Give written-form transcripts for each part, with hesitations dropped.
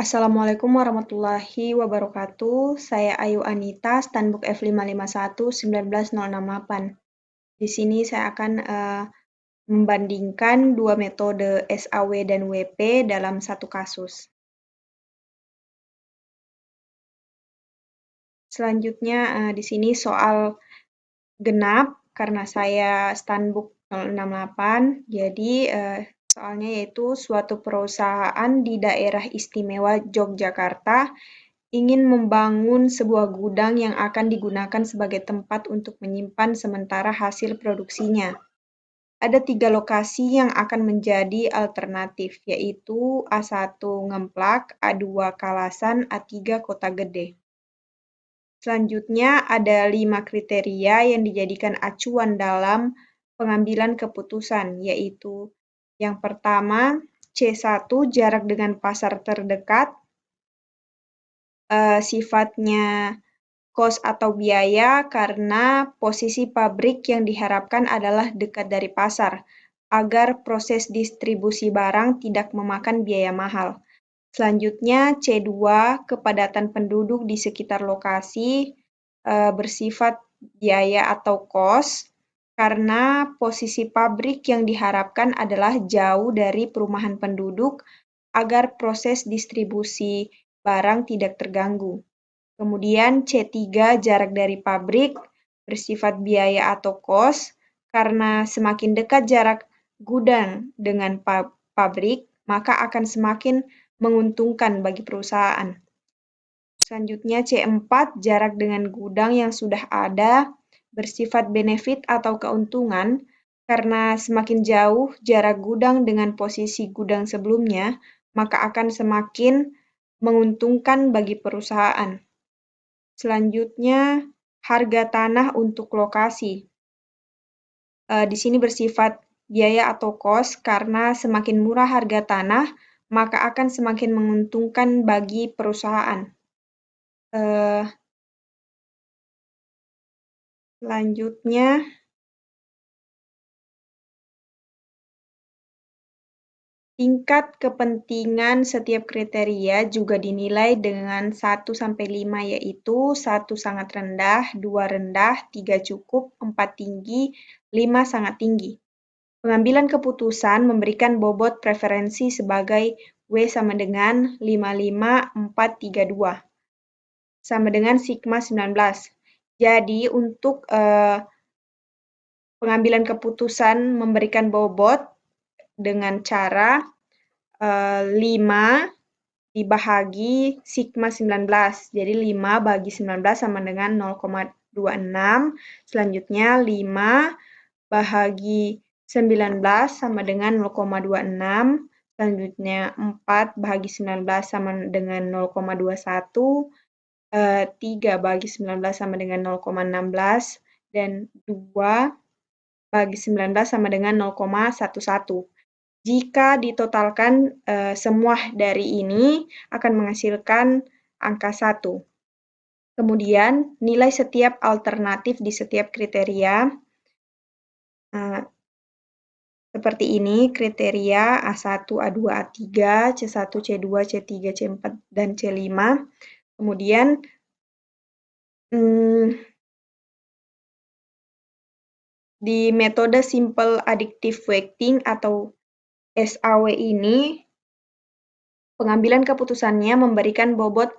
Assalamualaikum warahmatullahi wabarakatuh. Saya Ayu Anita, Standbook F551-19068. Di sini saya akan membandingkan dua metode SAW dan WP dalam satu kasus. Selanjutnya di sini soal genap karena saya Standbook 068. Jadi soalnya yaitu suatu perusahaan di daerah istimewa Yogyakarta ingin membangun sebuah gudang yang akan digunakan sebagai tempat untuk menyimpan sementara hasil produksinya. Ada 3 lokasi yang akan menjadi alternatif, yaitu A1 Ngemplak, A2 Kalasan, A3 Kota Gede. Selanjutnya ada 5 kriteria yang dijadikan acuan dalam pengambilan keputusan, yaitu yang pertama, C1 jarak dengan pasar terdekat, sifatnya kos atau biaya karena posisi pabrik yang diharapkan adalah dekat dari pasar, agar proses distribusi barang tidak memakan biaya mahal. Selanjutnya C2, kepadatan penduduk di sekitar lokasi bersifat biaya atau kos, karena posisi pabrik yang diharapkan adalah jauh dari perumahan penduduk agar proses distribusi barang tidak terganggu. Kemudian C3, jarak dari pabrik bersifat biaya atau kos, karena semakin dekat jarak gudang dengan pabrik, maka akan semakin menguntungkan bagi perusahaan. Selanjutnya C4, jarak dengan gudang yang sudah ada bersifat benefit atau keuntungan, karena semakin jauh jarak gudang dengan posisi gudang sebelumnya, maka akan semakin menguntungkan bagi perusahaan. Selanjutnya, harga tanah untuk lokasi. Di sini bersifat biaya atau kos karena semakin murah harga tanah, maka akan semakin menguntungkan bagi perusahaan. Selanjutnya, tingkat kepentingan setiap kriteria juga dinilai dengan 1-5, yaitu 1 sangat rendah, 2 rendah, 3 cukup, 4 tinggi, 5 sangat tinggi. Pengambilan keputusan memberikan bobot preferensi sebagai W sama dengan 55432 sama dengan sigma 19. Jadi untuk pengambilan keputusan memberikan bobot dengan cara 5 dibahagi sigma 19. Jadi 5 bagi 19 sama dengan 0,26. Selanjutnya 5 bahagi 19 sama dengan 0,26. Selanjutnya 4 bahagi 19 sama dengan 0,21. 3 bagi 19 sama dengan 0,16. Dan 2 bagi 19 sama dengan 0,11. Jika ditotalkan semua dari ini akan menghasilkan angka 1. Kemudian nilai setiap alternatif di setiap kriteria seperti ini, kriteria A1, A2, A3, C1, C2, C3, C4, dan C5. Kemudian di metode simple additive weighting atau SAW ini, pengambilan keputusannya memberikan bobot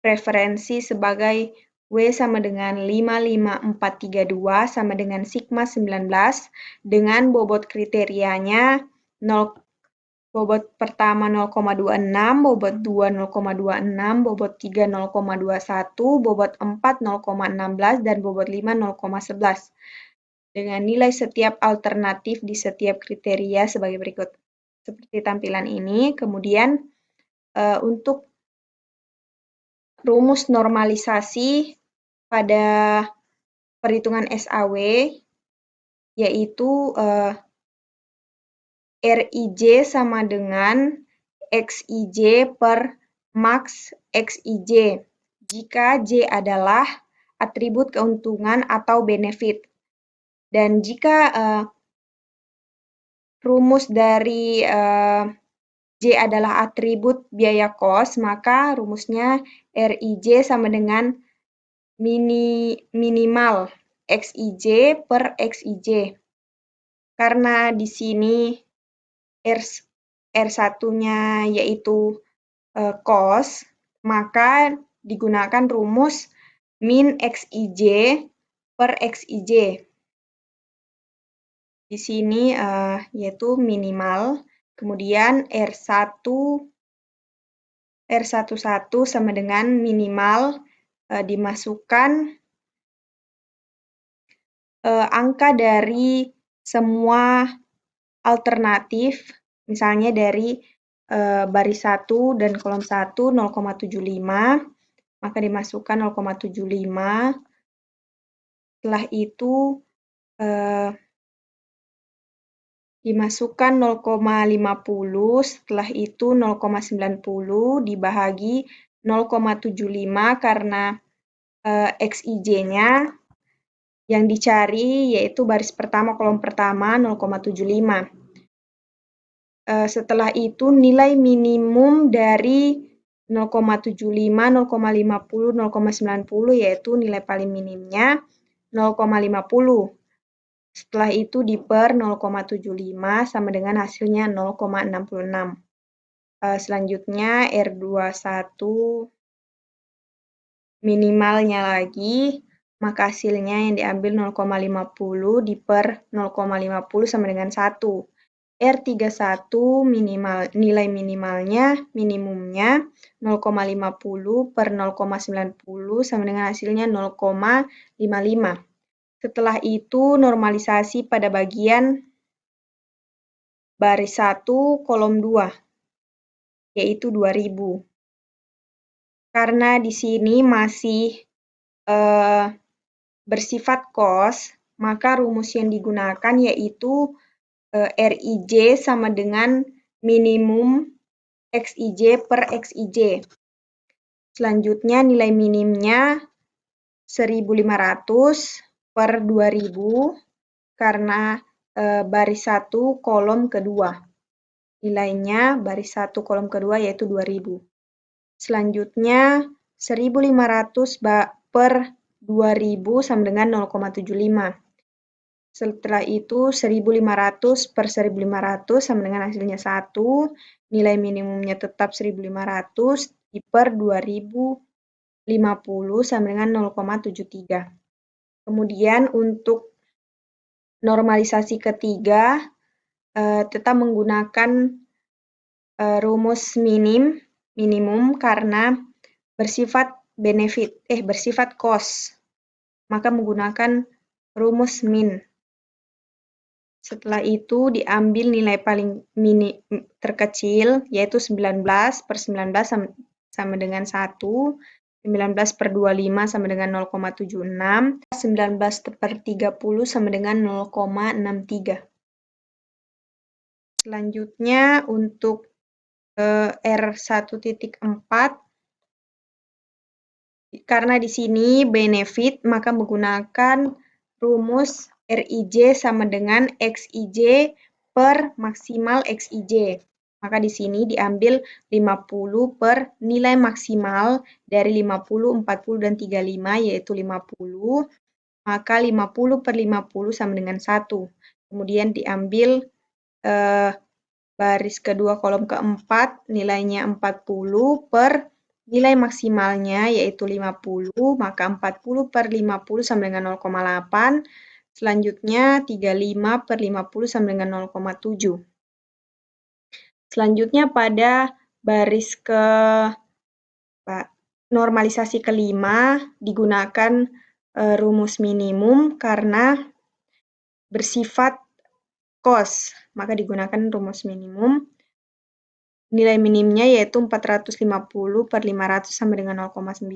preferensi sebagai W sama dengan 55432 sama dengan sigma 19 dengan bobot kriterianya 0, bobot pertama 0,26, bobot 2 0,26, bobot 3 0,21, bobot 4 0,16, dan bobot 5 0,11. Dengan nilai setiap alternatif di setiap kriteria sebagai berikut. Seperti tampilan ini. Kemudian untuk rumus normalisasi pada perhitungan SAW yaitu RIJ sama dengan XIJ per max XIJ jika J adalah atribut keuntungan atau benefit. Dan jika rumus dari J adalah atribut biaya kos, maka rumusnya RIJ sama dengan minimal XIJ per XIJ. Karena di sini R1-nya yaitu kos, maka digunakan rumus min XIJ per XIJ. Di sini yaitu minimal, kemudian R11 sama dengan minimal dimasukkan angka dari semua alternatif, misalnya dari baris 1 dan kolom 1 0,75, maka dimasukkan 0,75. Setelah itu dimasukkan 0,50, setelah itu 0,90 dibahagi 0,75 karena XIJ-nya yang dicari yaitu baris pertama kolom pertama 0,75. Setelah itu nilai minimum dari 0,75, 0,50, 0,90 yaitu nilai paling minimnya 0,50. Setelah itu diper 0,75 sama dengan hasilnya 0,66. Selanjutnya R21 minimalnya lagi, maka hasilnya yang diambil 0,50 diper 0,50 sama dengan 1. R31 nilai minimalnya, minimumnya 0,50 per 0,90 sama dengan hasilnya 0,55. Setelah itu normalisasi pada bagian baris 1 kolom 2, yaitu 2000. Karena di sini masih bersifat kos, maka rumus yang digunakan yaitu RIJ sama dengan minimum XIJ per XIJ. Selanjutnya nilai minimnya 1.500 per 2000 karena baris 1 kolom kedua. Nilainya baris 1 kolom kedua yaitu 2000. Selanjutnya 1.500 per 2000 sama dengan 0,75. Setelah itu 1.500 per 1.500 sama dengan hasilnya 1. Nilai minimumnya tetap 1.500 per 2050 sama dengan 0,73. Kemudian untuk normalisasi ketiga tetap menggunakan rumus minimum karena bersifat bersifat kos, maka menggunakan rumus min. Setelah itu diambil nilai paling terkecil yaitu 19 per 19 sama dengan 1, 19 per 25 sama dengan 0,76, 19 per 30 sama dengan 0,63. Selanjutnya untuk R1.4, karena di sini benefit, maka menggunakan rumus RIJ sama dengan XIJ per maksimal XIJ. Maka di sini diambil 50 per nilai maksimal dari 50, 40, dan 35, yaitu 50. Maka 50 per 50 sama dengan 1. Kemudian diambil baris kedua kolom keempat, nilainya 40 per nilai maksimalnya yaitu 50, maka 40 per 50 sama dengan 0,8. Selanjutnya 35 per 50 sama dengan 0,7. Selanjutnya pada baris normalisasi kelima digunakan rumus minimum karena bersifat kos, maka digunakan rumus minimum. Nilai minimnya yaitu 450 per 500 sama dengan 0,9,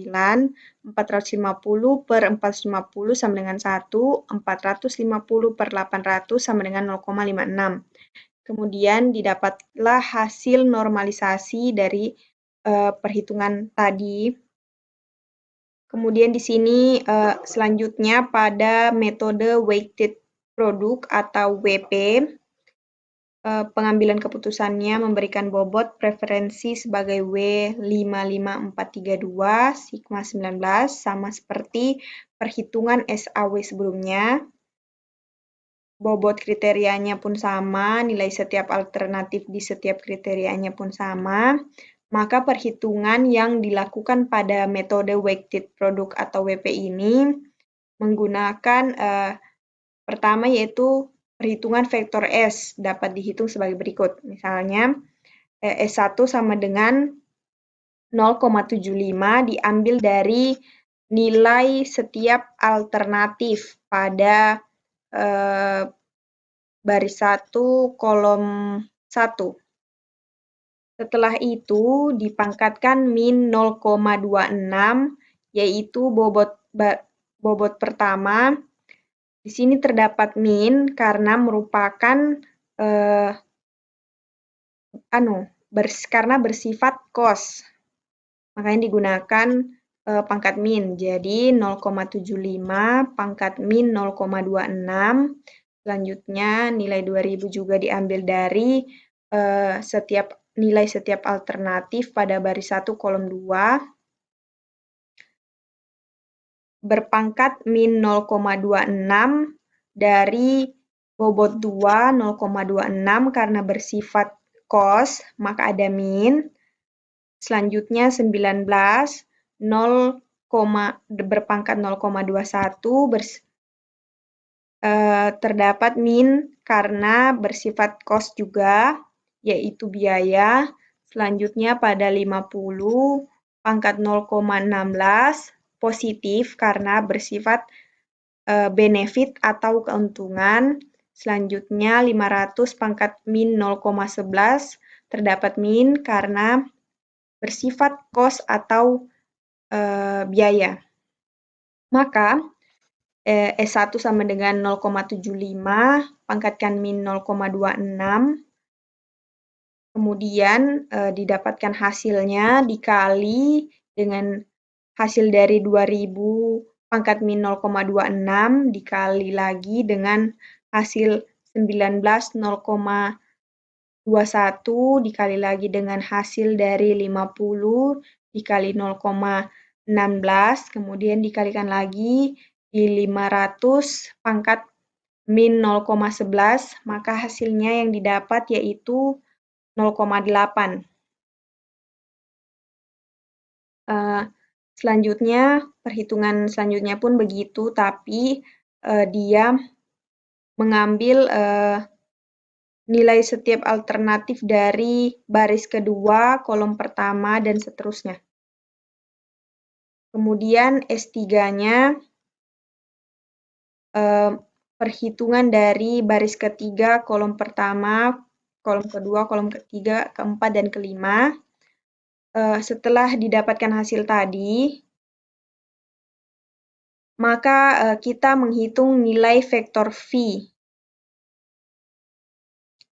450 per 450 sama dengan 1, 450 per 800 sama dengan 0,56. Kemudian didapatlah hasil normalisasi dari perhitungan tadi. Kemudian di sini selanjutnya pada metode weighted product atau WP, pengambilan keputusannya memberikan bobot preferensi sebagai W55432 sigma 19 sama seperti perhitungan SAW sebelumnya. Bobot kriterianya pun sama, nilai setiap alternatif di setiap kriterianya pun sama, maka perhitungan yang dilakukan pada metode weighted product atau WP ini menggunakan pertama yaitu perhitungan vektor S dapat dihitung sebagai berikut. Misalnya, S1 sama dengan 0,75 diambil dari nilai setiap alternatif pada baris 1 kolom 1. Setelah itu dipangkatkan min 0,26 yaitu bobot pertama. Di sini terdapat min karena merupakan karena bersifat kos. Makanya digunakan pangkat min. Jadi 0,75 pangkat min 0,26. Selanjutnya nilai 2000 juga diambil dari nilai setiap alternatif pada baris 1 kolom 2. Berpangkat min 0,26 dari bobot 2 0,26 karena bersifat kos, maka ada min. Selanjutnya 19 berpangkat 0,21 terdapat min karena bersifat kos juga, yaitu biaya. Selanjutnya pada 50 pangkat 0,16 positif karena bersifat benefit atau keuntungan. Selanjutnya 500 pangkat min 0,11 terdapat min karena bersifat kos atau biaya. Maka S1 sama dengan 0,75 pangkatkan min 0,26. Kemudian didapatkan hasilnya dikali dengan hasil dari 2000 pangkat min 0,26 dikali lagi dengan hasil 19 0,21 dikali lagi dengan hasil dari 50 dikali 0,16 kemudian dikalikan lagi di 500 pangkat min 0,11 maka hasilnya yang didapat yaitu 0,8. Selanjutnya, perhitungan selanjutnya pun begitu, tapi dia mengambil nilai setiap alternatif dari baris kedua, kolom pertama, dan seterusnya. Kemudian S3-nya perhitungan dari baris ketiga, kolom pertama, kolom kedua, kolom ketiga, keempat, dan kelima. Setelah didapatkan hasil tadi, maka kita menghitung nilai vektor V.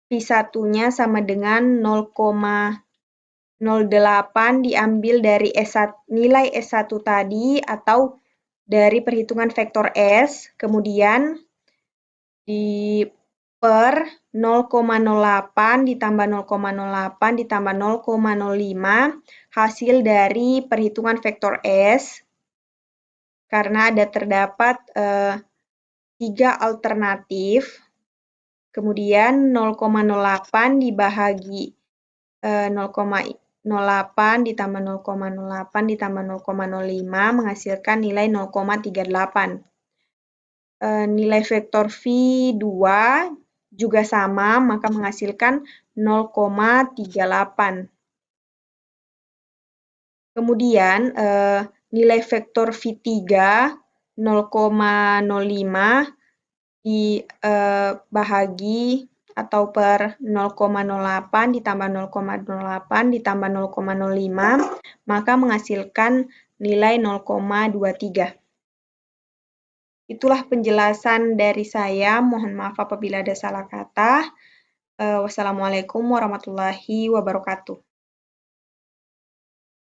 V1-nya sama dengan 0,08 diambil dari nilai S1 tadi atau dari perhitungan vektor S, kemudian per 0,08 ditambah 0,08 ditambah 0,05 hasil dari perhitungan vektor S karena terdapat 3 alternatif. Kemudian 0,08 dibahagi 0,08 ditambah 0,08 ditambah 0,05 menghasilkan nilai 0,38. Nilai vektor V2 juga sama, maka menghasilkan 0,38. Kemudian nilai vektor V3 0,05 dibahagi atau per 0,08 ditambah 0,08 ditambah 0,05, maka menghasilkan nilai 0,23. Itulah penjelasan dari saya. Mohon maaf apabila ada salah kata. Wassalamualaikum warahmatullahi wabarakatuh.